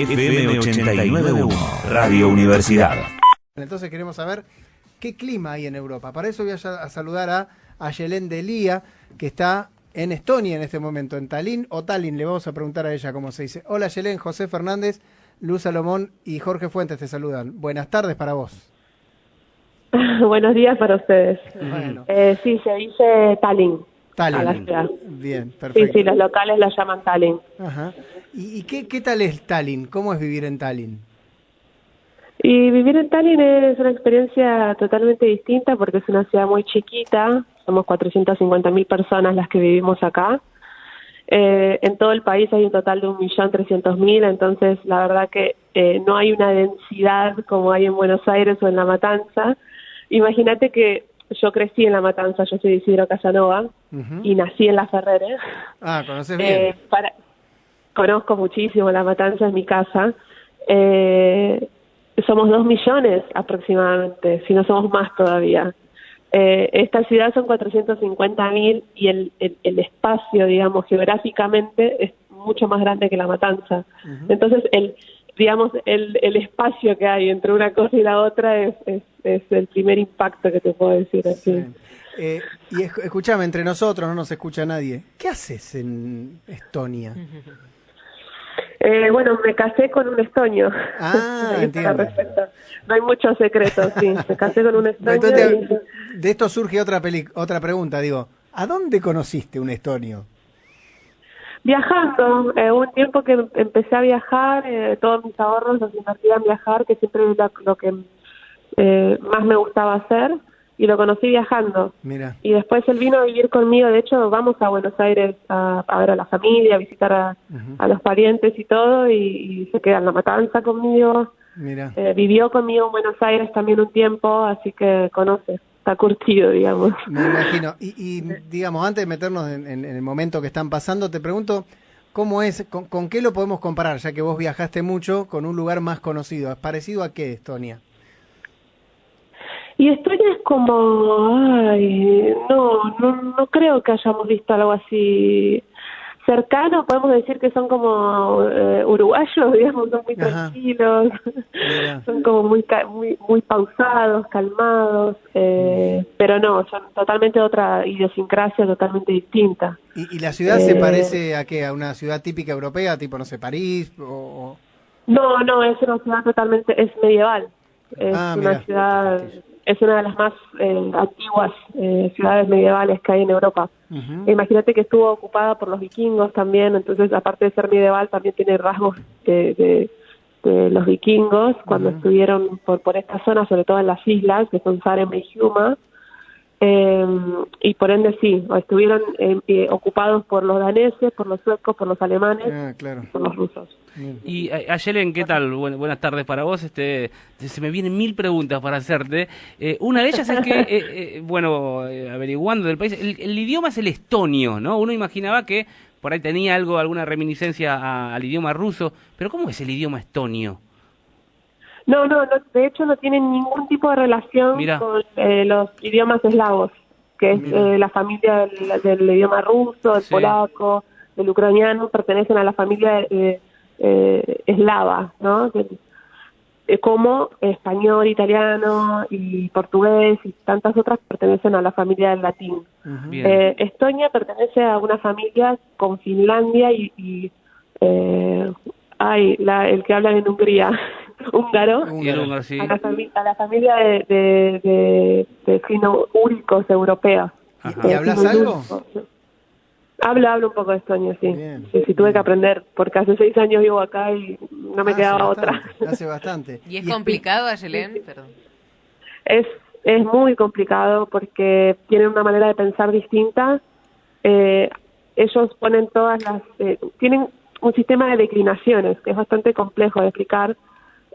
FM 89.1, Radio Universidad. Entonces queremos saber qué clima hay en Europa. Para eso voy a saludar a Ayelen Delía, que está en Estonia en este momento, en Tallinn o Tallinn, le vamos a preguntar a ella cómo se dice. Hola Ayelen, José Fernández, Luz Salomón y Jorge Fuentes te saludan. Buenas tardes para vos. Buenos días para ustedes. Bueno. Sí, se dice Tallinn. Tallinn. A la ciudad. Bien, perfecto. Sí, los locales la llaman Tallinn. Ajá. ¿Y qué tal es Tallinn? ¿Cómo es vivir en Tallinn? Y vivir en Tallinn es una experiencia totalmente distinta porque es una ciudad muy chiquita. Somos 450.000 personas las que vivimos acá. En todo el país hay un total de 1.300.000, entonces la verdad que no hay una densidad como hay en Buenos Aires o en La Matanza. Imagínate que yo crecí en La Matanza, yo soy de Isidro Casanova y nací en La Ferrere. Ah, ¿conoces bien? Conozco muchísimo La Matanza, es mi casa. Somos 2 millones aproximadamente, si no somos más todavía. Esta ciudad son 450.000 y el espacio, digamos, geográficamente es mucho más grande que La Matanza. Entonces, el espacio que hay entre una cosa y la otra es el primer impacto que te puedo decir así. Sí. Y escúchame, entre nosotros no nos escucha nadie. ¿Qué haces en Estonia? Bueno, me casé con un estonio. Ah, entiendo. No hay muchos secretos, sí. Me casé con un estonio. Entonces, de esto surge otra pregunta, digo, ¿a dónde conociste un estonio? Viajando, un tiempo que empecé a viajar, todos mis ahorros los invertí en viajar, que siempre es lo que más me gustaba hacer, y lo conocí viajando. Mira. Y después él vino a vivir conmigo, de hecho vamos a Buenos Aires a ver a la familia, a visitar a los parientes y todo, y se queda en La Matanza conmigo. Mira. Vivió conmigo en Buenos Aires también un tiempo, así que conoce. Está curtido, digamos. Me imagino. Y digamos, antes de meternos en el momento que están pasando, te pregunto, ¿cómo es, con qué lo podemos comparar, ya que vos viajaste mucho, con un lugar más conocido? ¿Es parecido a qué, Estonia? Y Estonia es como, no creo que hayamos visto algo así cercano. Podemos decir que son como uruguayos, digamos, son muy tranquilos, son como muy pausados, calmados, pero no, son totalmente otra idiosincrasia, totalmente distinta. ¿Y la ciudad se parece a qué? ¿A una ciudad típica europea, tipo, no sé, París? No, es una ciudad totalmente, es medieval. Es una ciudad... Es una de las más antiguas ciudades medievales que hay en Europa. Imagínate que estuvo ocupada por los vikingos también, entonces aparte de ser medieval también tiene rasgos de los vikingos cuando estuvieron por esta zona, sobre todo en las islas, que son Saaremaa y Hiiumaa, y por ende sí, estuvieron ocupados por los daneses, por los suecos, por los alemanes, por los rusos. Y Ayelen, ¿qué tal? Buenas tardes para vos. Se me vienen 1000 preguntas para hacerte. Una de ellas es que, averiguando del país, el idioma es el estonio, ¿no? Uno imaginaba que por ahí tenía alguna reminiscencia al idioma ruso, pero ¿cómo es el idioma estonio? No, de hecho no tienen ningún tipo de relación con los idiomas eslavos, que es la familia del idioma ruso, el polaco, el ucraniano, pertenecen a la familia eslava, ¿no? Como español, italiano y portugués y tantas otras pertenecen a la familia del latín. Estonia pertenece a una familia con Finlandia y el que habla en Hungría, húngaro, sí. a la familia de fino-úricos europeos. ¿Y hablas algo? Hablo un poco de estonio, sí. Sí, tuve que aprender, porque hace 6 años vivo acá y no me quedaba otra. Hace bastante. ¿Y es complicado, Ayelen? Perdón. Es muy complicado porque tienen una manera de pensar distinta. Ellos ponen tienen un sistema de declinaciones que es bastante complejo de explicar.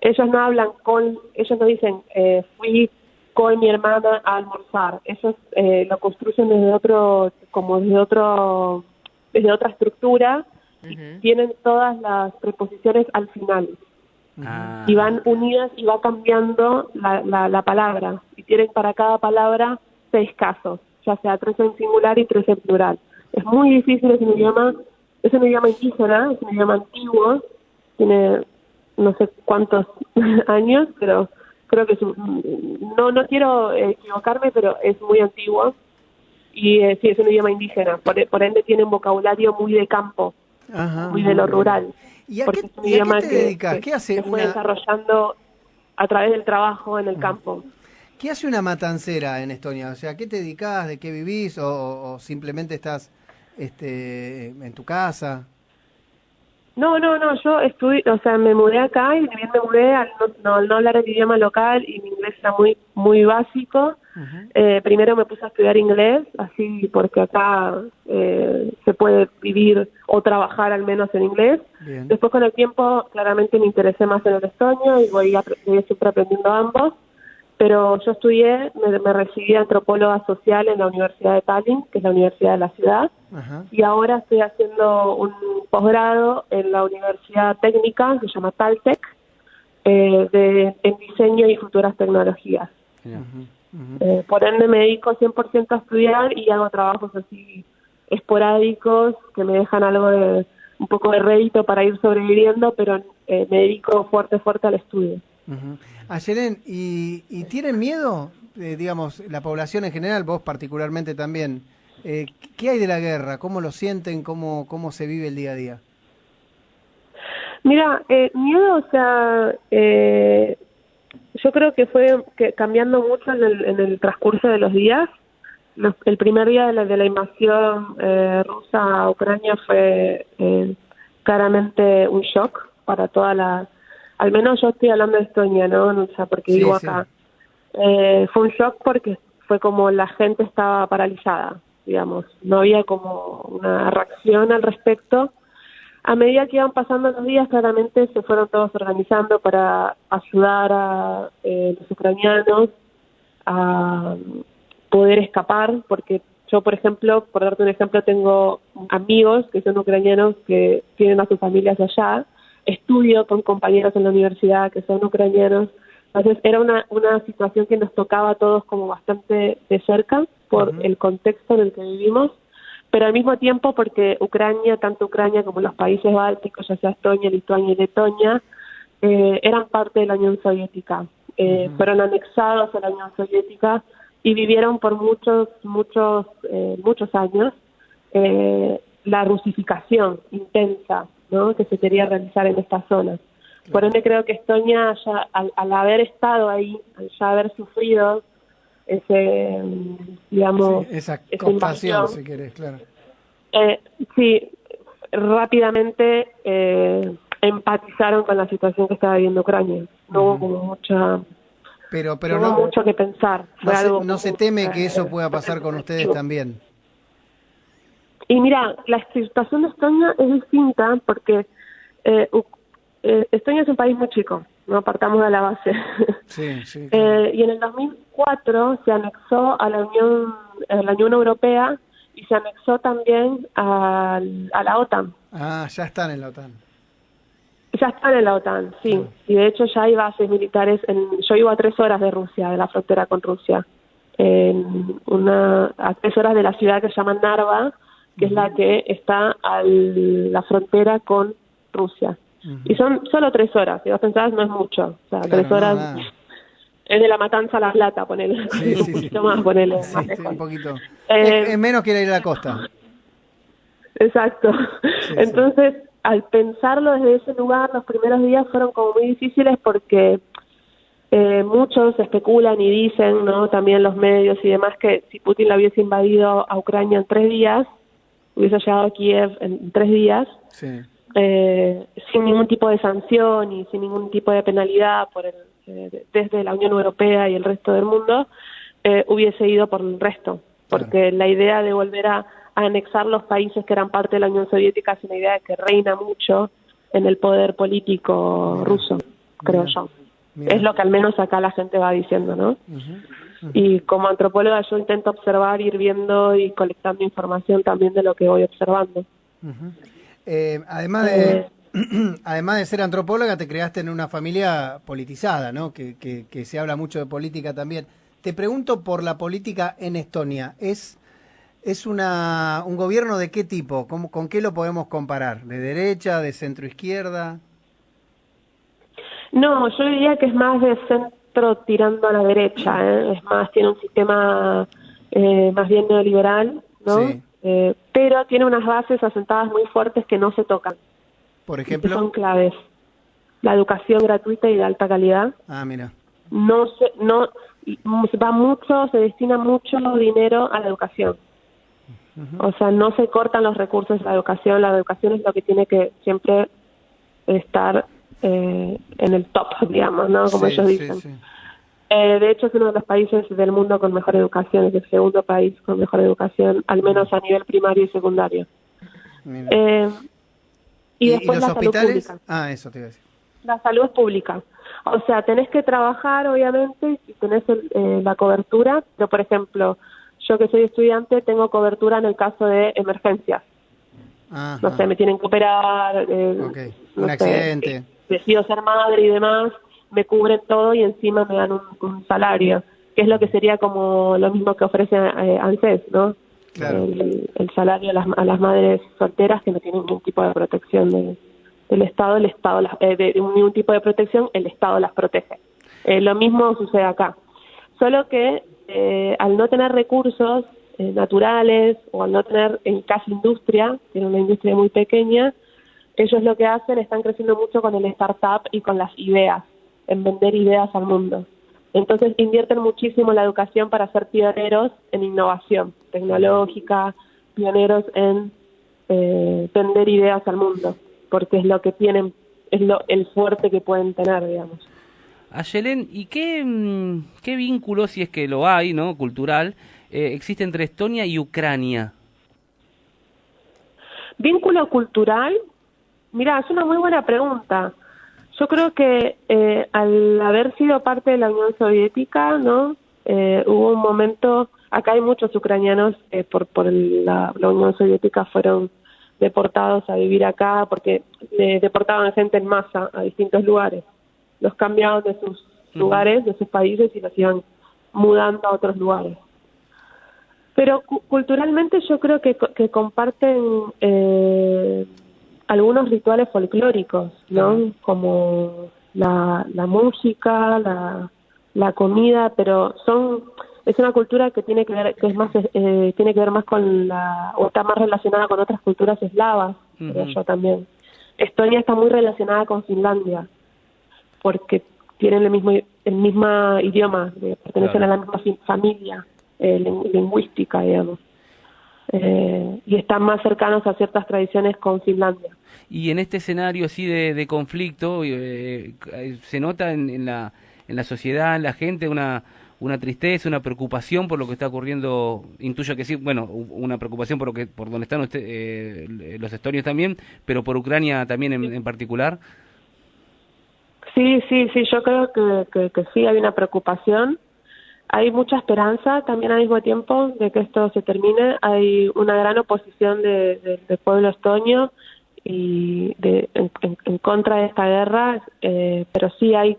Ellos no dicen fui con mi hermana a almorzar. Ellos lo construyen desde otra estructura y tienen todas las preposiciones al final. Y van unidas y va cambiando la palabra. Y tienen para cada palabra 6 casos, ya sea 3 en singular y 3 en plural. Es muy difícil, es un idioma indígena, es un idioma antiguo, tiene no sé cuántos años, pero creo que no quiero equivocarme, pero es muy antiguo y sí, es un idioma indígena, por ende tiene un vocabulario muy de campo, muy de lo rural. ¿Y a qué te dedicas? ¿Qué hace se fue desarrollando a través del trabajo en el campo? ¿Qué hace una matancera en Estonia? O sea, ¿qué te dedicas? ¿De qué vivís? ¿O simplemente estás en tu casa? No, yo estudié, o sea, me mudé acá y también me mudé al no hablar el idioma local y mi inglés era muy básico. Primero me puse a estudiar inglés, así porque acá se puede vivir o trabajar al menos en inglés. Bien. Después con el tiempo claramente me interesé más en el estonio y voy siempre aprendiendo ambos. Pero yo estudié, me recibí de antropóloga social en la Universidad de Tallinn, que es la universidad de la ciudad, y ahora estoy haciendo un posgrado en la Universidad Técnica, que se llama Taltech, en diseño y futuras tecnologías. Por ende me dedico 100% a estudiar y hago trabajos así esporádicos que me dejan un poco de rédito para ir sobreviviendo, pero me dedico fuerte al estudio. Ayelen, ¿y tienen miedo, digamos, la población en general, vos particularmente también? ¿Qué hay de la guerra? ¿Cómo lo sienten? ¿Cómo se vive el día a día? Mira, miedo, o sea, yo creo que fue cambiando mucho en el transcurso de los días. El primer día de la invasión rusa a Ucrania fue claramente un shock para al menos yo estoy hablando de Estonia, ¿no? O sea, porque vivo acá. Fue un shock porque fue como la gente estaba paralizada, digamos. No había como una reacción al respecto. A medida que iban pasando los días, claramente se fueron todos organizando para ayudar a los ucranianos a poder escapar, porque yo, por ejemplo, por darte un ejemplo, tengo amigos que son ucranianos que tienen a sus familias allá. Estudio con compañeros en la universidad que son ucranianos, entonces era una situación que nos tocaba a todos como bastante de cerca por el contexto en el que vivimos, pero al mismo tiempo porque tanto Ucrania como los países bálticos, ya sea Estonia, Lituania y Letonia, eran parte de la Unión Soviética, fueron anexados a la Unión Soviética y vivieron por muchos años la rusificación intensa, ¿no?, que se quería realizar en esta zona. Por ende creo que Estonia, ya, al haber estado ahí, al ya haber sufrido esa compasión, si querés, claro. Sí, rápidamente empatizaron con la situación que estaba viviendo Ucrania. No hubo como mucha... Pero no hubo mucho que pensar. No se teme que eso pueda pasar con ustedes también. Y mira, la situación de Estonia es distinta porque Estonia es un país muy chico, no partamos de la base. Sí, sí. Y en el 2004 se anexó a la Unión Europea y se anexó también a la OTAN. Ah, ya están en la OTAN. Ya están en la OTAN, sí. Y de hecho ya hay bases militares. Yo vivo a 3 horas de Rusia, de la frontera con Rusia. A 3 horas de la ciudad que se llama Narva, que es la que está a la frontera con Rusia. Y son solo 3 horas, si vos pensás no es mucho. O sea, claro, 3 horas nada. Es de La Matanza a La Plata, ponele. Sí, un poquito más, ponele. Sí, más sí, un poquito. Es menos que ir a la costa. Exacto. Sí, entonces, al pensarlo desde ese lugar, los primeros días fueron como muy difíciles porque muchos especulan y dicen, ¿no?, también los medios y demás, que si Putin la hubiese invadido a Ucrania en 3 días, hubiese llegado a Kiev en 3 días, sí. Sin ningún tipo de sanción y sin ningún tipo de penalidad desde la Unión Europea y el resto del mundo, hubiese ido por el resto, porque la idea de volver a anexar los países que eran parte de la Unión Soviética es una idea que reina mucho en el poder político ruso, creo yo. Es lo que al menos acá la gente va diciendo, ¿no? Y como antropóloga yo intento observar, ir viendo y colectando información también de lo que voy observando. Además de ser antropóloga, te creaste en una familia politizada, ¿no? Que se habla mucho de política también. Te pregunto por la política en Estonia. ¿Es un gobierno de qué tipo? ¿Con qué lo podemos comparar? ¿De derecha, de centro izquierda? No, yo diría que es más de centro tirando a la derecha, ¿eh? Es más, tiene un sistema más bien neoliberal, ¿no? Sí. Pero tiene unas bases asentadas muy fuertes que no se tocan. Por Y que ejemplo. son claves. La educación gratuita y de alta calidad. Ah, mira. Se destina mucho dinero a la educación. O sea, no se cortan los recursos de la educación es lo que tiene que siempre estar en el top, digamos, ¿no? Como ellos dicen. Sí. De hecho, es uno de los países del mundo con mejor educación, es el segundo país con mejor educación, al menos a nivel primario y secundario. Y después los la hospitales? salud pública. Ah, eso te iba a decir. La salud es pública. O sea, tenés que trabajar, obviamente, y tenés la cobertura, pero, por ejemplo, yo que soy estudiante tengo cobertura en el caso de emergencias. Ajá. No sé, me tienen que operar, Un accidente. Decido ser madre y demás, me cubren todo y encima me dan un salario, que es lo que sería como lo mismo que ofrece ANSES, ¿no? Claro. El salario a las madres solteras que no tienen ningún tipo de protección del Estado, de ningún tipo de protección, el Estado las protege. Lo mismo sucede acá. Solo que al no tener recursos naturales o al no tener casi industria, tienen una industria muy pequeña, ellos lo que hacen, están creciendo mucho con el startup y con las ideas, en vender ideas al mundo. Entonces invierten muchísimo en la educación para ser pioneros en innovación tecnológica, pioneros en vender ideas al mundo, porque es lo que tienen, el fuerte que pueden tener, digamos. Ayelen, ¿y qué vínculo, si es que lo hay, ¿no?, cultural, existe entre Estonia y Ucrania? ¿Vínculo cultural? Mirá, es una muy buena pregunta. Yo creo que al haber sido parte de la Unión Soviética, ¿no? Hubo un momento, acá hay muchos ucranianos por la Unión Soviética fueron deportados a vivir acá porque deportaban gente en masa a distintos lugares. Los cambiaban de sus lugares, de sus países y los iban mudando a otros lugares. Pero culturalmente yo creo que comparten algunos rituales folclóricos, ¿no? Como la música, la comida, pero es una cultura que tiene que ver, que es más tiene que ver más con o está más relacionada con otras culturas eslavas, creo yo también. Estonia está muy relacionada con Finlandia, porque tienen el mismo idioma, pertenecen a la misma familia lingüística, digamos. Y están más cercanos a ciertas tradiciones con Finlandia. Y en este escenario así de conflicto, ¿se nota en la sociedad, en la gente, una tristeza, una preocupación por lo que está ocurriendo? Intuyo que sí, bueno, una preocupación por donde están los estonios también, pero por Ucrania también en particular. Sí, yo creo que sí, hay una preocupación. Hay mucha esperanza también al mismo tiempo de que esto se termine. Hay una gran oposición del pueblo estonio y en contra de esta guerra, pero sí hay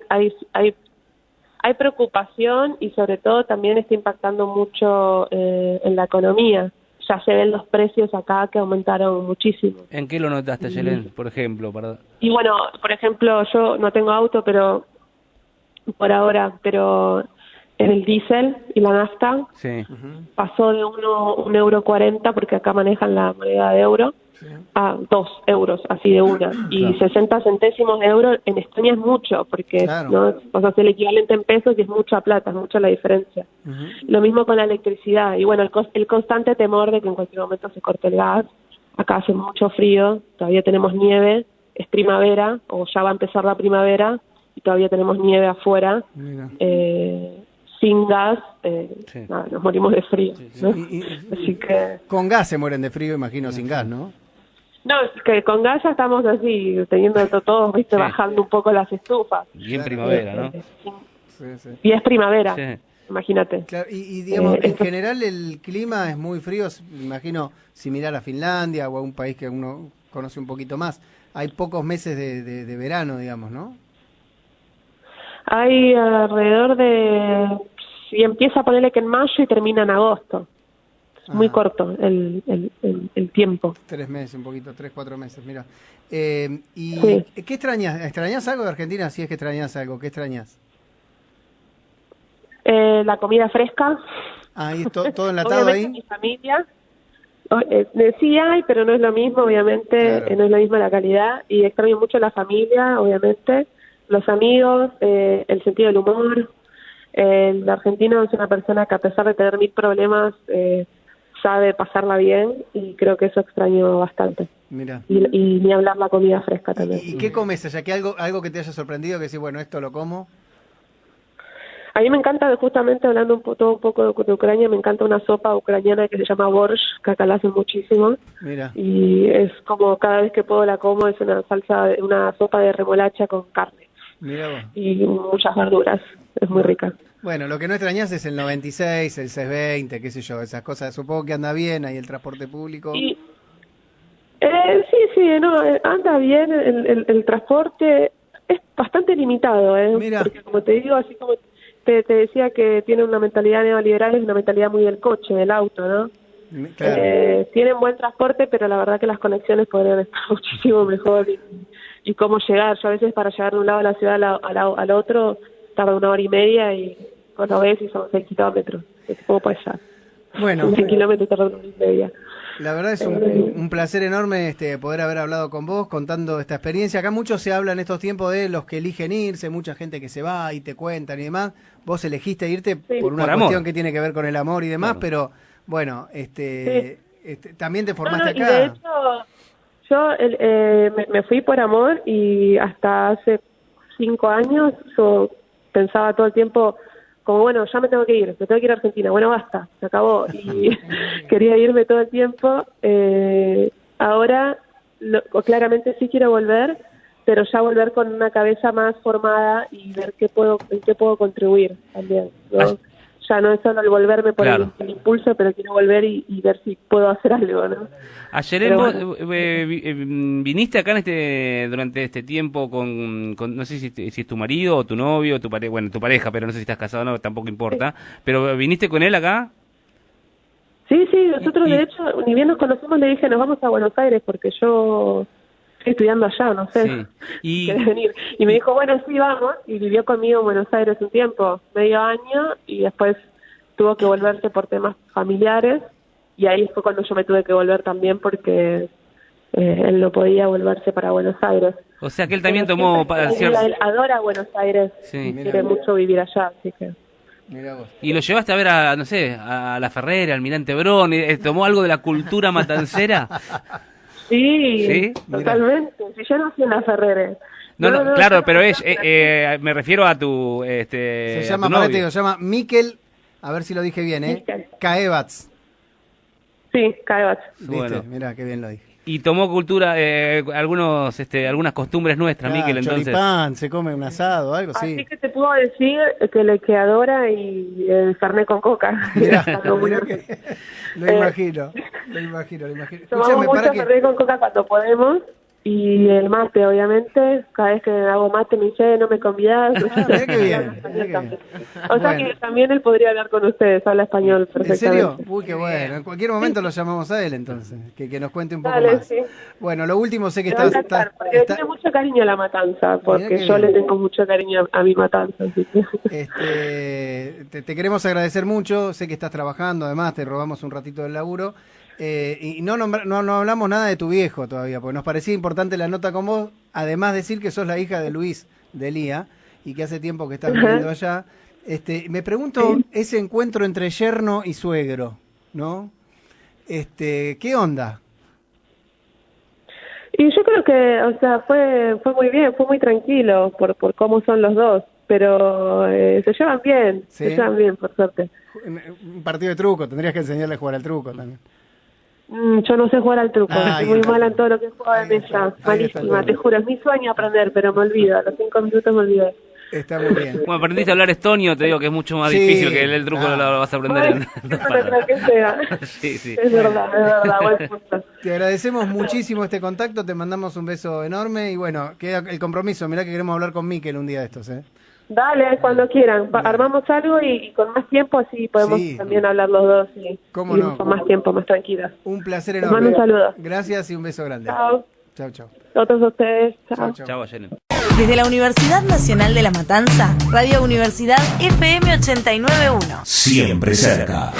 preocupación y sobre todo también está impactando mucho en la economía. Ya se ven los precios acá que aumentaron muchísimo. ¿En qué lo notaste, Ayelen, por ejemplo? Y bueno, por ejemplo, yo no tengo auto, pero por ahora, pero en el diésel y la nafta pasó de 1,40 €, porque acá manejan la moneda de euro, a 2 euros, así de una. Y 60 centésimos de euro en Estonia es mucho, porque ¿no? O sea, es el equivalente en pesos y es mucha plata, es mucha la diferencia. Lo mismo con la electricidad. Y bueno, el constante temor de que en cualquier momento se corte el gas. Acá hace mucho frío, todavía tenemos nieve, es primavera, o ya va a empezar la primavera, y todavía tenemos nieve afuera. Sin gas, nada, nos morimos de frío, ¿no? Así que con gas se mueren de frío, imagino, sin gas, ¿no? No, es que con gas ya estamos así, teniendo todos, viste, bajando un poco las estufas. Y en primavera, ¿no? Y es primavera, imagínate. Claro, y digamos, en general el clima es muy frío, me imagino, similar a Finlandia o a un país que uno conoce un poquito más. Hay pocos meses de verano, digamos, ¿no? Hay alrededor de... Si empieza a ponerle que en mayo y termina en agosto. muy corto el tiempo. 3 meses, un poquito, 3, 4 meses, mira. ¿Y Sí. qué extrañas? ¿Extrañas algo de Argentina? Si es que extrañas algo, ¿qué extrañas? La comida fresca. Ahí todo enlatado Obviamente ahí. mi familia. Sí hay, pero no es lo mismo, obviamente, Claro. no es la misma la calidad. Y extraño mucho la familia, obviamente, los amigos, el sentido del humor. El argentino es una persona que a pesar de tener 1000 problemas, sabe pasarla bien y creo que eso extraño bastante. Mira. Y ni hablar la comida fresca también. ¿Y qué comes allá? ¿Qué algo que te haya sorprendido? Que decís, bueno, esto lo como. A mí me encanta, justamente hablando todo un poco de Ucrania, me encanta una sopa ucraniana que se llama borsch, que acá la hacen muchísimo. Mira. Y es como cada vez que puedo la como, es una sopa de remolacha con carne Mira vos. y muchas verduras. Es muy rica. Bueno, lo que no extrañas es el 96, el 620, qué sé yo, esas cosas. Supongo que anda bien ahí el transporte público. Y, sí, no, anda bien el transporte. Es bastante limitado, Mira. porque como te digo, así como te decía que tiene una mentalidad neoliberal, es una mentalidad muy del coche, del auto, ¿no? Claro. Tienen buen transporte, pero la verdad que las conexiones podrían estar muchísimo mejor y cómo llegar. Yo a veces para llegar de un lado de la ciudad al otro tarda 1 hora y media y cuando ves y son 6 kilómetros. ¿Cómo puede ser? Bueno, 6 kilómetros tarda 1 hora y media. la verdad es un placer enorme poder haber hablado con vos, contando esta experiencia. Acá mucho se habla en estos tiempos de los que eligen irse, mucha gente que se va y te cuentan y demás. Vos elegiste irte por una Por cuestión amor. que tiene que ver con el amor y demás, Claro. pero bueno, también te formaste Y acá. de hecho, yo me fui por amor y hasta hace 5 años yo pensaba todo el tiempo como, bueno, ya me tengo que ir a Argentina, bueno, basta, se acabó. Y quería irme todo el tiempo. Ahora, claramente sí quiero volver, pero ya volver con una cabeza más formada y ver en qué puedo contribuir también, ¿no? Ya no es solo el volverme por Claro. el impulso, pero quiero volver y ver si puedo hacer algo, ¿no? Ayer Pero vos bueno. viniste acá durante este tiempo con no sé si es tu marido o tu novio, o tu pareja, pero no sé si estás casado o no, tampoco importa. Pero viniste con él acá. Sí, nosotros de hecho, ni bien nos conocimos, le dije, nos vamos a Buenos Aires porque yo estoy estudiando allá, no sé, Sí. Y ¿querés venir? Y me dijo, bueno, sí, vamos, y vivió conmigo en Buenos Aires un tiempo, medio año, y después tuvo que volverse por temas familiares, y ahí fue cuando yo me tuve que volver también porque él no podía volverse para Buenos Aires. o sea que él también Pero tomó siempre él adora Buenos Aires, Sí. quiere mucho vivir allá, así que... Mirá vos. Y lo llevaste a ver a, no sé, a La Ferrera, al Almirante Brón, ¿tomó algo de la cultura matancera? Sí, ¿Sí? totalmente. Si yo nací en la Ferrere. No, claro, yo pero nací me refiero a tu, Se a llama, tu parate, novio. se llama Mikel, a ver si lo dije bien, Mikel. Kaevats. Sí, Caebach. ¿Viste? Bueno. Mirá, qué bien lo dije. Y tomó cultura, algunas costumbres nuestras, Claro, Miquel, entonces. choripán, se come un asado, algo Así sí. que te puedo decir que adora y el Fernet con coca. Mirá, Algo muy mirá bueno. que lo imagino. Tomamos Escúchame, mucho para que... Fernet con coca cuando podemos. Y el mate, obviamente, cada vez que hago mate me dice, no me convidás. mirá qué bien, mirá qué bien. O sea Bueno. que también él podría hablar con ustedes, habla español ¿En perfectamente. serio? Uy, qué bueno. En cualquier momento lo llamamos a él entonces, que nos cuente un poco Dale, más. sí. Bueno, lo último sé que Me va a está... encantar, porque le tiene mucho cariño a la matanza, porque qué yo bien. le tengo mucho cariño a mi matanza. Así que... te queremos agradecer mucho, sé que estás trabajando, además te robamos un ratito del laburo, y no hablamos nada de tu viejo todavía, porque nos parecía importante la nota con vos, además decir que sos la hija de Luis de Lía, y que hace tiempo que estás viviendo allá. Me pregunto, ese encuentro entre yerno y suegro, ¿no? ¿Qué onda? Y yo creo que, o sea, fue muy bien, fue muy tranquilo por cómo son los dos, pero se llevan bien, ¿Sí? se llevan bien, por suerte. Un partido de truco, tendrías que enseñarle a jugar al truco también. Yo no sé jugar al truco, Ah, soy ahí muy está. mala en todo lo que es juego de Ahí está, mesa, ahí está el malísima, tema. te juro, es mi sueño aprender, pero me olvido, a los 5 minutos me olvidé. Está muy bien. Bueno, aprendiste a hablar estonio, te digo que es mucho más Sí, difícil que el truco, claro. lo vas a aprender Ay, en yo dos no palabras. creo que sea. Sí. Es verdad, buen punto. Te agradecemos muchísimo este contacto, te mandamos un beso enorme y bueno, queda el compromiso, mirá que queremos hablar con Mikel un día de estos, ¿eh? Dale, cuando quieran. Armamos algo y con más tiempo así podemos también hablar los dos y no? con más tiempo, más tranquilos. Un placer Les enorme. mando un saludo. Gracias y un beso grande. Chao. Chao, chao. Otros a ustedes. Chao. Chao, Ayelen. Desde la Universidad Nacional de La Matanza, Radio Universidad FM 89.1. Siempre cerca.